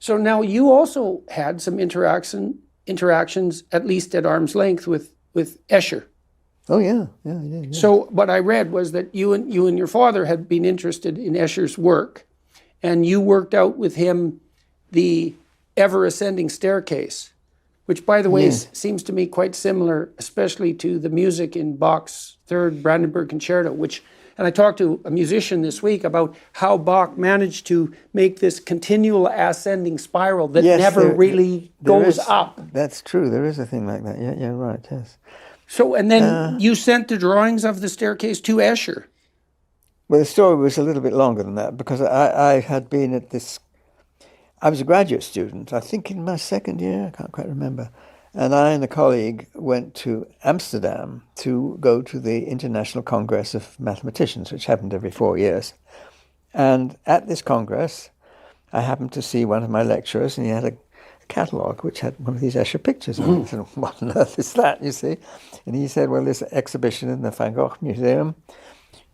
So now you also had some interactions, at least at arm's length, with Escher. Oh yeah. So what I read was that you and your father had been interested in Escher's work, and you worked out with him the ever ascending staircase, which, by the way, seems to me quite similar, especially to the music in Bach's Third Brandenburg Concerto, and I talked to a musician this week about how Bach managed to make this continual ascending spiral that never really goes up. That's true. There is a thing like that. Yeah, right, yes. So, and then you sent the drawings of the staircase to Escher. Well, the story was a little bit longer than that, because I had been at this... I was a graduate student, I think in my second year, I can't quite remember. And I and a colleague went to Amsterdam to go to the International Congress of Mathematicians, which happened every 4 years. And at this congress, I happened to see one of my lecturers, and he had a catalogue which had one of these Escher pictures on it. I said, what on earth is that, you see? And he said, well, this exhibition in the Van Gogh Museum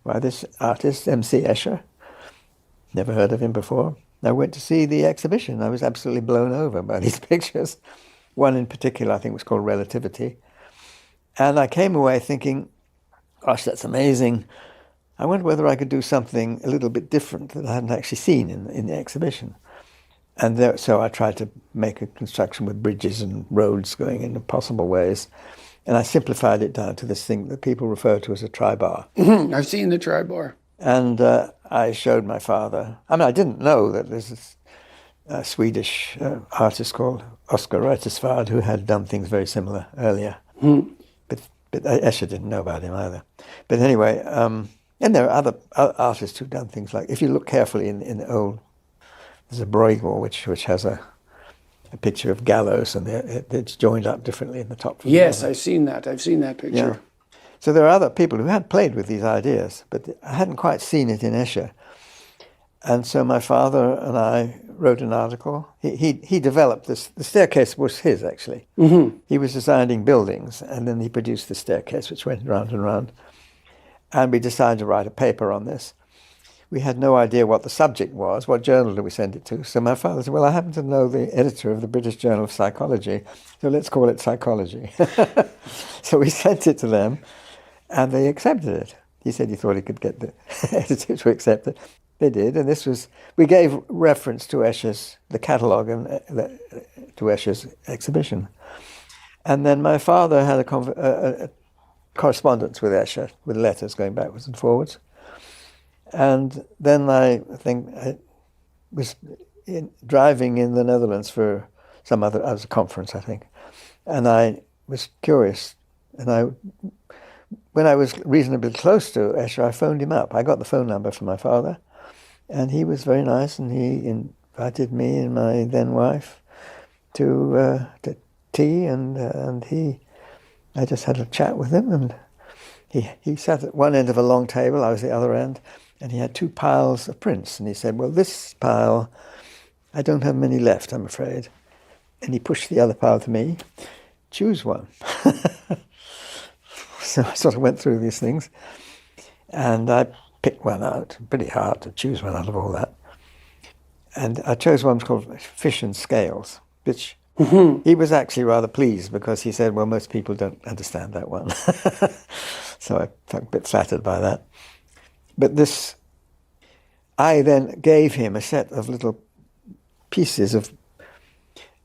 by this artist, M.C. Escher. Never heard of him before. I went to see the exhibition. I was absolutely blown over by these pictures. One in particular, I think, was called Relativity. And I came away thinking, gosh, that's amazing. I wonder whether I could do something a little bit different that I hadn't actually seen in the exhibition. And so I tried to make a construction with bridges and roads going in possible ways. And I simplified it down to this thing that people refer to as a tribar. I've seen the tribar. And I showed my father. I mean, I didn't know that there's this Swedish artist called Oscar Reuterswärd who had done things very similar earlier. But Escher didn't know about him either. But anyway, and there are other artists who've done things like, if you look carefully in the old, there's a Bruegel which has a picture of gallows, and it's joined up differently in the top. Yes, I've seen that picture. Yeah. So there are other people who had played with these ideas, but I hadn't quite seen it in Escher. And so my father and I wrote an article. He developed this. The staircase was his, actually. He was designing buildings, and then he produced the staircase, which went round and round. And we decided to write a paper on this. We had no idea what the subject was, what journal do we send it to. So my father said, well, I happen to know the editor of the British Journal of Psychology, so let's call it Psychology. So we sent it to them, and they accepted it. He said he thought he could get the editor to accept it. They did, and we gave reference to Escher's, the catalogue, to Escher's exhibition. And then my father had a correspondence with Escher, with letters going backwards and forwards. And then I think I was driving in the Netherlands for some other, as a conference, I think. And I was curious. And when I was reasonably close to Escher, I phoned him up. I got the phone number from my father. And he was very nice, and he invited me and my then wife to tea, and I just had a chat with him, and he sat at one end of a long table, I was at the other end, and he had two piles of prints, and he said, well, this pile, I don't have many left, I'm afraid. And he pushed the other pile to me, choose one. So I sort of went through these things, and I picked one out. Pretty hard to choose one out of all that. And I chose one called Fish and Scales, which he was actually rather pleased, because he said, well, most people don't understand that one. So I felt a bit flattered by that. But I then gave him a set of little pieces of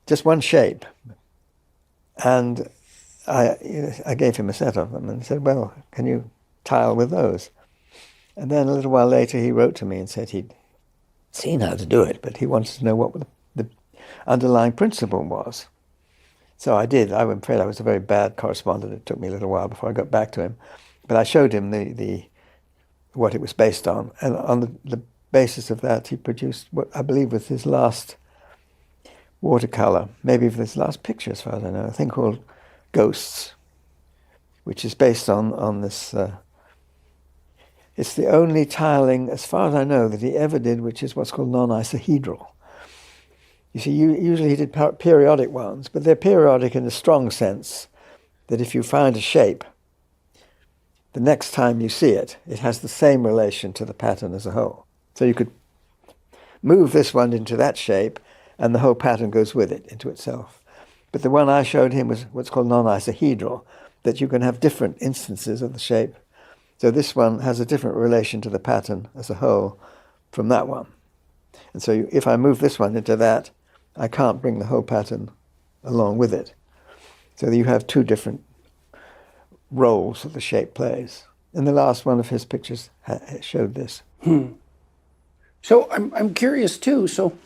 just one shape. And I gave him a set of them and said, well, can you tile with those? And then a little while later, he wrote to me and said he'd seen how to do it, but he wanted to know what the underlying principle was. So I did. I'm afraid I was a very bad correspondent. It took me a little while before I got back to him. But I showed him what it was based on. And on the basis of that, he produced what I believe was his last watercolor, maybe his last picture, as far as I know, a thing called Ghosts, which is based on this... It's the only tiling, as far as I know, that he ever did, which is what's called non-isohedral. You see, usually he did periodic ones, but they're periodic in the strong sense that if you find a shape, the next time you see it, it has the same relation to the pattern as a whole. So you could move this one into that shape, and the whole pattern goes with it into itself. But the one I showed him was what's called non-isohedral, that you can have different instances of the shape. So this one has a different relation to the pattern as a whole from that one. And so if I move this one into that, I can't bring the whole pattern along with it. So you have two different roles that the shape plays. And the last one of his pictures showed this. So I'm curious too. So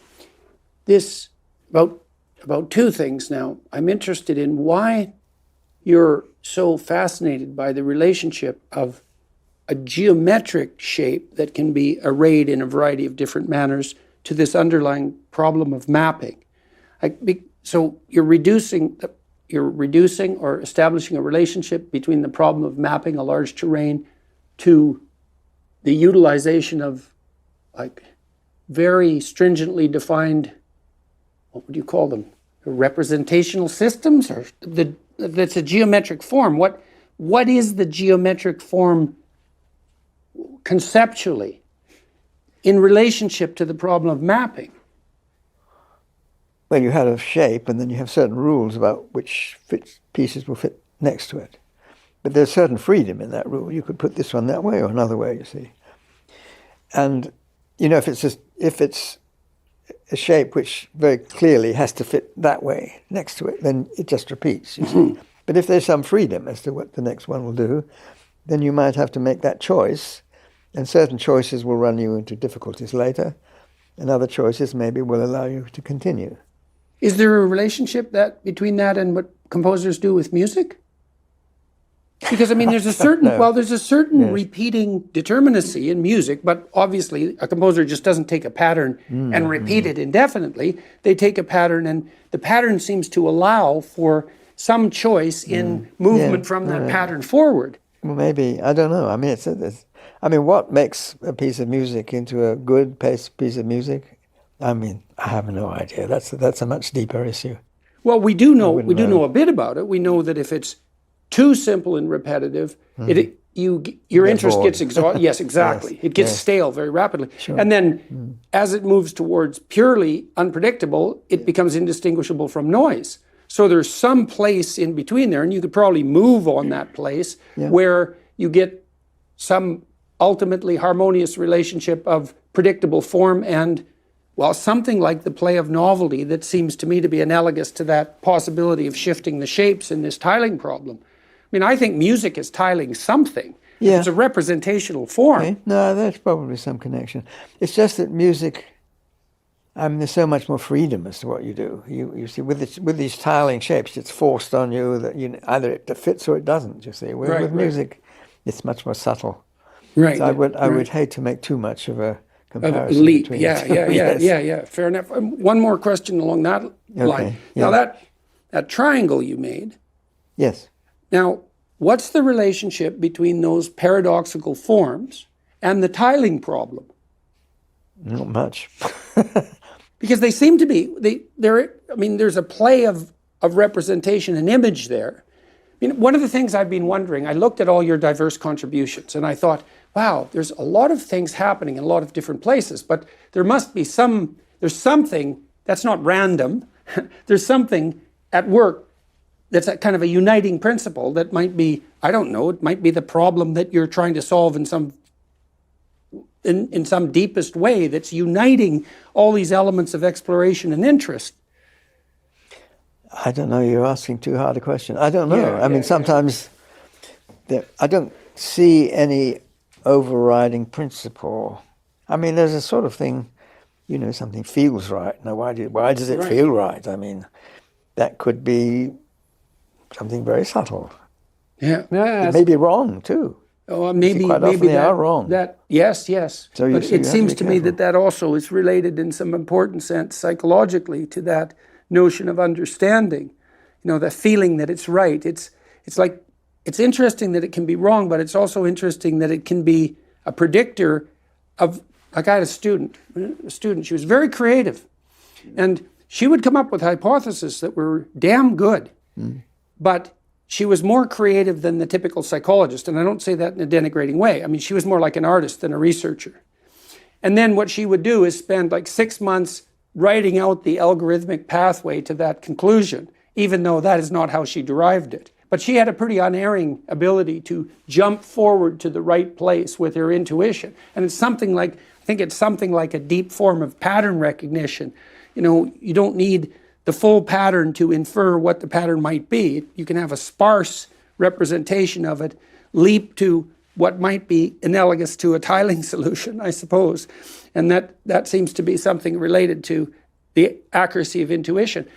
this about two things now. I'm interested in why you're so fascinated by the relationship of a geometric shape that can be arrayed in a variety of different manners to this underlying problem of mapping. So you're reducing or establishing a relationship between the problem of mapping a large terrain to the utilization of like very stringently defined, what would you call them, representational systems, or that's a geometric form. What is the geometric form conceptually in relationship to the problem of mapping? Well, you had a shape, and then you have certain rules about which pieces will fit next to it. But there's certain freedom in that rule. You could put this one that way or another way, you see. And, if it's a shape which very clearly has to fit that way next to it, then it just repeats, you see. But if there's some freedom as to what the next one will do, then you might have to make that choice, and certain choices will run you into difficulties later, and other choices maybe will allow you to continue. Is there a relationship between that and what composers do with music? Because there's a certain Yes. repeating determinacy in music, but obviously a composer just doesn't take a pattern and repeat it indefinitely. They take a pattern, and the pattern seems to allow for some choice in movement from that pattern forward. Well, maybe, I don't know. What makes a piece of music into a good piece of music? I have no idea. That's a much deeper issue. Well, we do know a bit about it. We know that if it's too simple and repetitive, your interest bored. gets exhausted. Yes, exactly. Yes, it gets yes. stale very rapidly. Sure. And then as it moves towards purely unpredictable, it becomes indistinguishable from noise. So there's some place in between there, and you could probably move on that place where you get some ultimately harmonious relationship of predictable form and, well, something like the play of novelty that seems to me to be analogous to that possibility of shifting the shapes in this tiling problem. I think music is tiling something. Yeah. It's a representational form. Okay. No, there's probably some connection. It's just that music, there's so much more freedom as to what you do. You see, with these tiling shapes, it's forced on you that either it fits or it doesn't, you see. With music, it's much more subtle. Right. So I would hate to make too much of a comparison. A leap. Between Yeah. Fair enough. One more question along that line. Yeah. Now that triangle you made. Yes. Now, what's the relationship between those paradoxical forms and the tiling problem? Not much. Because they seem to be. There's a play of representation and image there. One of the things I've been wondering, I looked at all your diverse contributions and I thought, wow, there's a lot of things happening in a lot of different places, but there's something that's not random. There's something at work that's a kind of a uniting principle that might be, I don't know, it might be the problem that you're trying to solve in some deepest way that's uniting all these elements of exploration and interest. I don't know, you're asking too hard a question. I don't know. Sometimes I don't see any overriding principle. There's a sort of thing, something feels right. Now, why does it feel right? That could be something very subtle. Yeah. It may be wrong, too. Oh, maybe they are wrong. Yes. So but it seems to me that also is related in some important sense psychologically to that notion of understanding. The feeling that it's right. It's interesting that it can be wrong, but it's also interesting that it can be a predictor of, like I had a student, she was very creative, and she would come up with hypotheses that were damn good, but she was more creative than the typical psychologist, and I don't say that in a denigrating way. She was more like an artist than a researcher. And then what she would do is spend like 6 months writing out the algorithmic pathway to that conclusion, even though that is not how she derived it. But she had a pretty unerring ability to jump forward to the right place with her intuition. And it's something like, I think it's something like a deep form of pattern recognition. You know, you don't need the full pattern to infer what the pattern might be. You can have a sparse representation of it, leap to what might be analogous to a tiling solution, I suppose. And that seems to be something related to the accuracy of intuition.